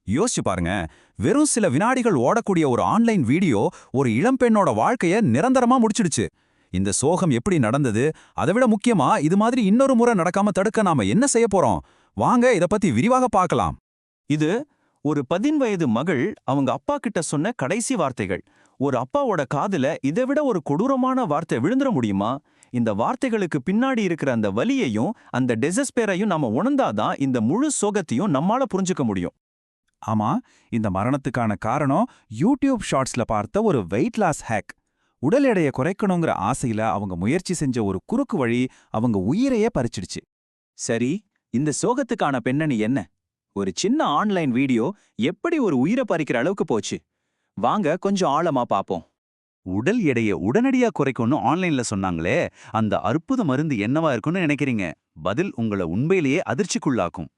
யோசிச்சு பாருங்க, வெறும் சில வினாடிகள் ஓடக்கூடிய ஒரு ஆன்லைன் வீடியோ ஒரு இளம்பெண்ணோட வாழ்க்கைய நிரந்தரமா முடிச்சிடுச்சு. இந்த சோகம் எப்படி நடந்தது, அதை விட முக்கியமா இது மாதிரி இன்னொரு முறை நடக்காம தடுக்க நாம என்ன செய்ய போறோம்? வாங்க இத பத்தி விரிவாக பார்க்கலாம். இது ஒரு 10 வயது மகள் அவங்க அப்பா கிட்ட சொன்ன கடைசி வார்த்தைகள். ஒரு அப்பாவோட காதுல இதை விட ஒரு கொடூரமான வார்த்தை விழுந்துட முடியுமா? இந்த வார்த்தைகளுக்கு பின்னாடி இருக்கிற அந்த வலியையும் அந்த டெசஸ்பேரையும் நாம உணர்ந்தாதான் இந்த முழு சோகத்தையும் நம்மால புரிஞ்சுக்க முடியும். ஆமா, இந்த மரணத்துக்கான காரணம் யூடியூப் ஷார்ட்ஸ்ல பார்த்த ஒரு வெயிட் லாஸ் ஹேக். உடல் எடையை குறைக்கணுங்கிற ஆசையில அவங்க முயற்சி செஞ்ச ஒரு குறுக்கு வழி அவங்க உயிரையே பறிச்சிடுச்சு. சரி, இந்த சோகத்துக்கான பின்னணி என்ன? ஒரு சின்ன ஆன்லைன் வீடியோ எப்படி ஒரு உயிரை பறிக்கிற அளவுக்கு போச்சு? வாங்க கொஞ்சம் ஆழமா பாப்போம். உடல் எடையை உடனடியா குறைக்கும்னு ஆன்லைன்ல சொன்னாங்களே, அந்த அற்புத மருந்து என்னவா இருக்குன்னு நினைக்கிறீங்க? பதில் உங்களை உண்மையிலேயே அதிர்ச்சிக்குள்ளாக்கும்.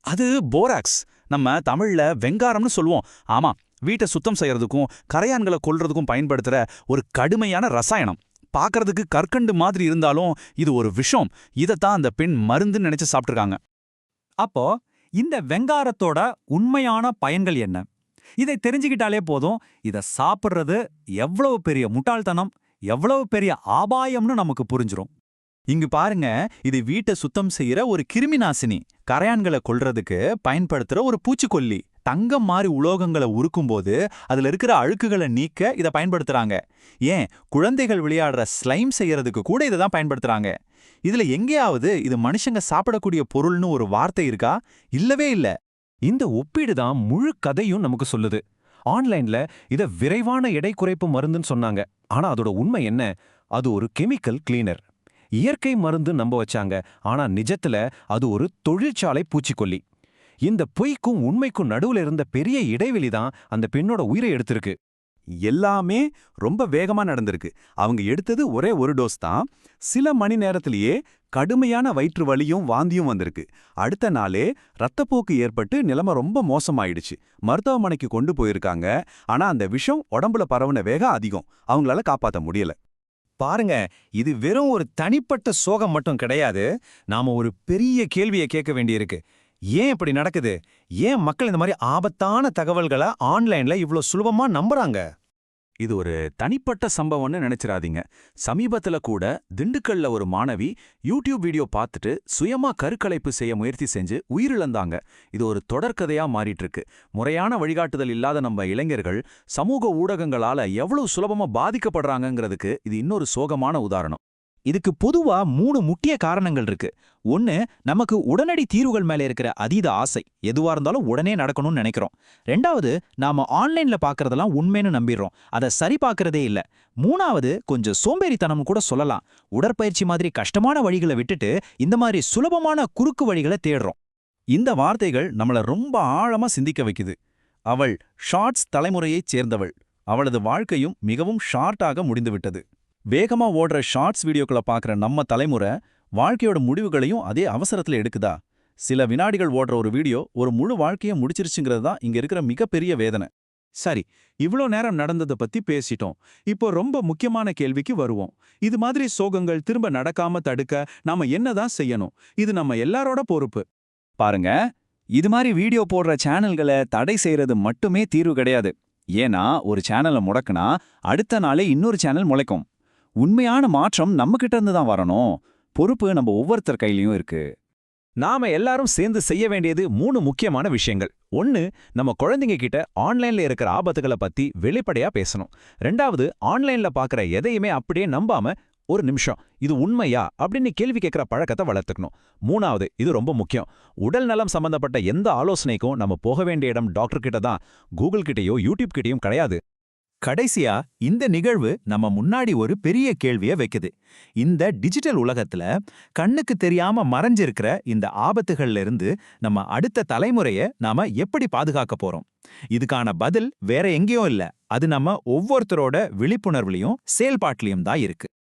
அது போராக்ஸ். நம்ம தமிழ்ல வெங்காரம்னு சொல்லுவோம். ஆமா, வீட்டை சுத்தம் செய்யறதுக்கும் கரையான்களை கொல்றதுக்கும் பயன்படுத்துற ஒரு கடுமையான ரசாயனம். பார்க்கறதுக்கு கற்கண்டு மாதிரி இருந்தாலும் இது ஒரு விஷம். இதைத்தான் அந்த பெண் மருந்துன்னு நினைச்சு சாப்பிட்டுருக்காங்க. அப்போ இந்த வெங்காரத்தோட உண்மையான பயன்கள் என்ன? இதை தெரிஞ்சுக்கிட்டாலே போதும், இதை சாப்பிட்றது எவ்வளவு பெரிய முட்டாள்தனம், எவ்வளவு பெரிய ஆபாயம்னு நமக்கு புரிஞ்சிரும். இங்கு பாருங்க, இது வீட்டை சுத்தம் செய்யற ஒரு கிருமி நாசினி. கரையான்களை கொல்றதுக்கு பயன்படுத்துற ஒரு பூச்சிக்கொல்லி. தங்கம் மாதிரி உலோகங்களை உருக்கும்போது அதுல இருக்கிற அழுக்குகளை நீக்க இதை பயன்படுத்துறாங்க. ஏன், குழந்தைகள் விளையாடுற ஸ்லைம் செய்யறதுக்கு கூட இதை தான் பயன்படுத்துறாங்க. இதுல எங்கேயாவது இது மனுஷங்க சாப்பிடக்கூடிய பொருள்னு ஒரு வார்த்தை இருக்கா? இல்லவே இல்ல. இந்த ஒப்பீடு தான் முழு கதையும் நமக்கு சொல்லுது. ஆன்லைன்ல இத விரைவான எடை குறைப்பு மருந்துன்னு சொன்னாங்க. ஆனா அதோட உண்மை என்ன? அது ஒரு கெமிக்கல் கிளீனர். இயற்கை மருந்து நம்ப வச்சாங்க. ஆனா நிஜத்துல அது ஒரு தொழிற்சாலை பூச்சிக்கொல்லி. இந்த பொய்க்கும் உண்மைக்கும் நடுவுல இருந்த பெரிய இடைவெளி தான் அந்த பெண்ணோட உயிரை எடுத்திருக்கு. எல்லாமே ரொம்ப வேகமா நடந்திருக்கு. அவங்க எடுத்தது ஒரே ஒரு டோஸ் தான். சில மணி நேரத்திலேயே கடுமையான வயிற்று வலியும் வாந்தியும் வந்திருக்கு. அடுத்த நாளே ரத்தப்போக்கு ஏற்பட்டு நிலைமை ரொம்ப மோசமாயிடுச்சு. மருத்துவமனைக்கு கொண்டு போயிருக்காங்க. ஆனா அந்த விஷம் உடம்புல பரவுன வேகம் அதிகம். அவங்களால காப்பாற்ற முடியல. பாருங்க, இது வெறும் ஒரு தனிப்பட்ட சோகம் மட்டும் கிடையாது. நாம ஒரு பெரிய கேள்வியை கேட்க வேண்டியிருக்கு. ஏன் இப்படி நடக்குது? ஏன் மக்கள் இந்த மாதிரி ஆபத்தான தகவல்களை ஆன்லைன்ல இவ்ளோ சுலபமா நம்புறாங்க? இது ஒரு தனிப்பட்ட சம்பவம்னு நினைச்சிராதீங்க. சமீபத்துல கூட திண்டுக்கல்ல ஒரு மாணவி யூடியூப் வீடியோ பார்த்துட்டு சுயமா கருக்கலைப்பு செய்ய முயற்சி செஞ்சு உயிரிழந்தாங்க. இது ஒரு தொடர்கதையா மாறிட்டு இருக்கு. முறையான வழிகாட்டுதல் இல்லாத நம்ம இளைஞர்கள் சமூக ஊடகங்களால எவ்வளவு சுலபமா பாதிக்கப்படுறாங்கங்கிறதுக்கு இது இன்னொரு சோகமான உதாரணம். இதுக்கு பொதுவா 3 முக்கிய காரணங்கள் இருக்கு. ஒன்னு, நமக்கு உடனடி தீர்வுகள் மேல இருக்கிற அதீத ஆசை. எதுவா இருந்தாலும் உடனே நடக்கணும்னு நினைக்கிறோம். 2வது, நாம ஆன்லைன்ல பாக்குறதெல்லாம் உண்மைன்னு நம்பிடுறோம். அதை சரி பார்க்கறதே இல்ல. 3வது, கொஞ்சம் சோம்பேறித்தனம் கூட சொல்லலாம். உடற்பயிற்சி மாதிரி கஷ்டமான வழிகளை விட்டுட்டு இந்த மாதிரி சுலபமான குறுக்கு வழிகளை தேடுறோம். இந்த வார்த்தைகள் நம்மள ரொம்ப ஆழமா சிந்திக்க வைக்குது. அவள் ஷார்ட்ஸ் தலைமுறையைச் சேர்ந்தவள். அவளது வாழ்க்கையும் மிகவும் ஷார்ட்டாக முடிந்துவிட்டது. வேகமா ஓடுற ஷார்ட்ஸ் வீடியோக்களை பார்க்குற நம்ம தலைமுறை வாழ்க்கையோட முடிவுகளையும் அதே அவசரத்துல எடுக்குதா? சில வினாடிகள் ஓடுற ஒரு வீடியோ ஒரு முழு வாழ்க்கையை முடிச்சிருச்சுங்கிறது தான் இங்க இருக்கிற மிகப்பெரிய வேதனை. சரி, இவ்ளோ நேரம் நடந்ததை பத்தி பேசிட்டோம். இப்போ ரொம்ப முக்கியமான கேள்விக்கு வருவோம். இது மாதிரி சோகங்கள் திரும்ப நடக்காம தடுக்க நாம என்னதான் செய்யணும்? இது நம்ம எல்லாரோட பொறுப்பு. பாருங்க, இது மாதிரி வீடியோ போடுற சேனல்களை தடை செய்யறது மட்டுமே தீர்வு கிடையாது. ஏன்னா ஒரு சேனலை முடக்குனா அடுத்த நாளே இன்னொரு சேனல் முளைக்கும். உண்மையான மாற்றம் நம்ம கிட்ட இருந்து தான் வரணும். பொறுப்பு நம்ம ஒவ்வொருத்தர் கையிலயும் இருக்கு. நாம எல்லாரும் சேர்ந்து செய்ய வேண்டியது 3 முக்கியமான விஷயங்கள். 1, நம்ம குழந்தைங்க கிட்ட ஆன்லைன்ல இருக்கிற ஆபத்துகளை பத்தி வெளிப்படையா பேசணும். 2வது, ஆன்லைன்ல பாக்குற எதையுமே அப்படியே நம்பாம ஒரு நிமிஷம் இது உண்மையா அப்படின்னு கேள்வி கேட்கிற பழக்கத்தை வளர்த்துக்கணும். 3வது, இது ரொம்ப முக்கியம், உடல் நலம் சம்பந்தப்பட்ட எந்த ஆலோசனைக்கும் நம்ம போக வேண்டிய இடம் டாக்டர் கிட்ட தான், கூகுள் கிட்டயோ யூடியூப் கிட்டயும் கிடையாது. கடைசியா இந்த நிகழ்வு நம்ம முன்னாடி ஒரு பெரிய கேள்விய வைக்குது. இந்த டிஜிட்டல் உலகத்துல கண்ணுக்கு தெரியாம மறைஞ்சிருக்கிற இந்த ஆபத்துகள்ல இருந்து நம்ம அடுத்த தலைமுறைய நாம எப்படி பாதுகாக்க போறோம்? இதுக்கான பதில் வேற எங்கேயும் இல்ல. அது நம்ம ஒவ்வொருத்தரோட விழிப்புணர்வுலயும் செயல்பாட்டிலையும் தான் இருக்கு.